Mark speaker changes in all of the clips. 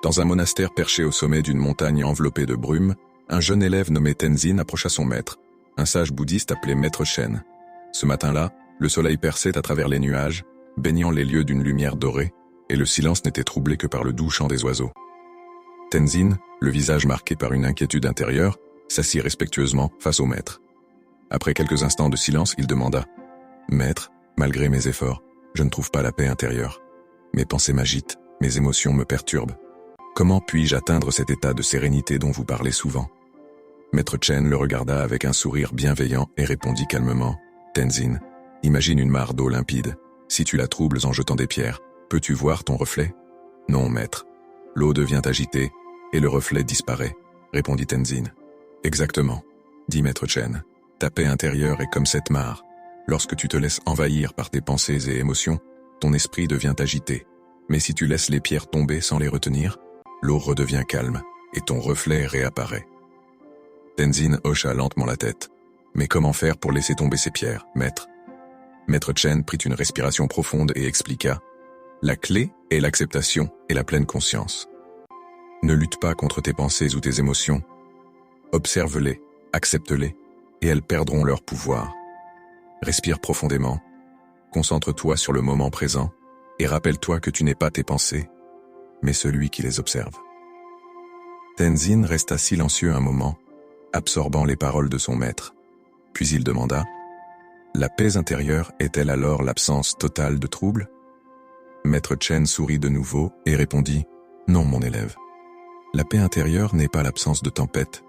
Speaker 1: Dans un monastère perché au sommet d'une montagne enveloppée de brume, un jeune élève nommé Tenzin approcha son maître, un sage bouddhiste appelé Maître Chen. Ce matin-là, le soleil perçait à travers les nuages, baignant les lieux d'une lumière dorée, et le silence n'était troublé que par le doux chant des oiseaux. Tenzin, le visage marqué par une inquiétude intérieure, s'assit respectueusement face au maître. Après quelques instants de silence, il demanda « Maître, malgré mes efforts, je ne trouve pas la paix intérieure. Mes pensées m'agitent, mes émotions me perturbent. Comment puis-je atteindre cet état de sérénité dont vous parlez souvent ?» Maître Chen le regarda avec un sourire bienveillant et répondit calmement « Tenzin, imagine une mare d'eau limpide. Si tu la troubles en jetant des pierres, peux-tu voir ton reflet ?»« Non, maître. L'eau devient agitée et le reflet disparaît, » répondit Tenzin. « Exactement, » dit Maître Chen. « Ta paix intérieure est comme cette mare. Lorsque tu te laisses envahir par tes pensées et émotions, ton esprit devient agité. Mais si tu laisses les pierres tomber sans les retenir, l'eau redevient calme et ton reflet réapparaît. » Tenzin hocha lentement la tête. « Mais comment faire pour laisser tomber ces pierres, maître ?» Maître Chen prit une respiration profonde et expliqua « La clé est l'acceptation et la pleine conscience. Ne lutte pas contre tes pensées ou tes émotions. Observe-les, accepte-les, et elles perdront leur pouvoir. Respire profondément, concentre-toi sur le moment présent, et rappelle-toi que tu n'es pas tes pensées, mais celui qui les observe. » Tenzin resta silencieux un moment, absorbant les paroles de son maître. Puis il demanda « La paix intérieure est-elle alors l'absence totale de troubles ?» Maître Chen sourit de nouveau et répondit « Non, mon élève. La paix intérieure n'est pas l'absence de tempête,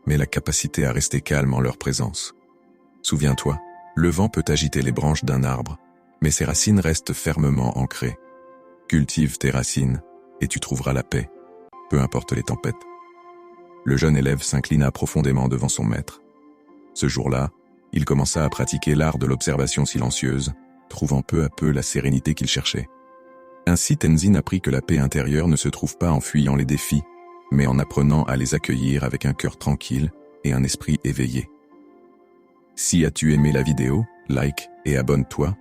Speaker 1: mais la capacité à rester calme en leur présence. Souviens-toi, le vent peut agiter les branches d'un arbre, mais ses racines restent fermement ancrées. Cultive tes racines, et tu trouveras la paix, peu importe les tempêtes. » Le jeune élève s'inclina profondément devant son maître. Ce jour-là, il commença à pratiquer l'art de l'observation silencieuse, trouvant peu à peu la sérénité qu'il cherchait. Ainsi Tenzin apprit que la paix intérieure ne se trouve pas en fuyant les défis, mais en apprenant à les accueillir avec un cœur tranquille et un esprit éveillé. Si as-tu aimé la vidéo, like et abonne-toi